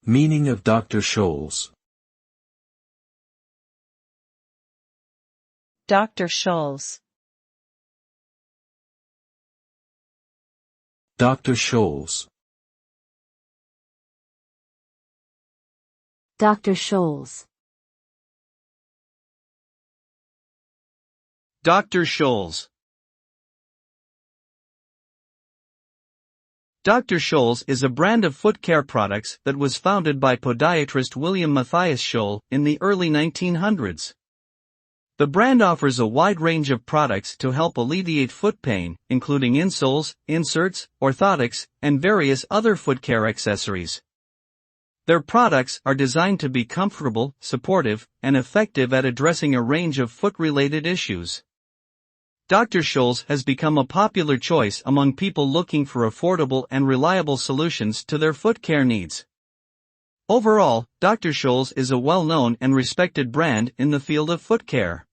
Meaning of Dr. Scholl's. Dr. Scholl's. Dr. Scholl's. Dr. Scholl's. Dr. Scholl's. Dr. Scholl's is a brand of foot care products that was founded by podiatrist William Matthias Scholl in the early 1900s. The brand offers a wide range of products to help alleviate foot pain, including insoles, inserts, orthotics, and various other foot care accessories. Their products are designed to be comfortable, supportive, and effective at addressing a range of foot-related issues. Dr. Scholl's has become a popular choice among people looking for affordable and reliable solutions to their foot care needs. Overall, Dr. Scholl's is a well-known and respected brand in the field of foot care.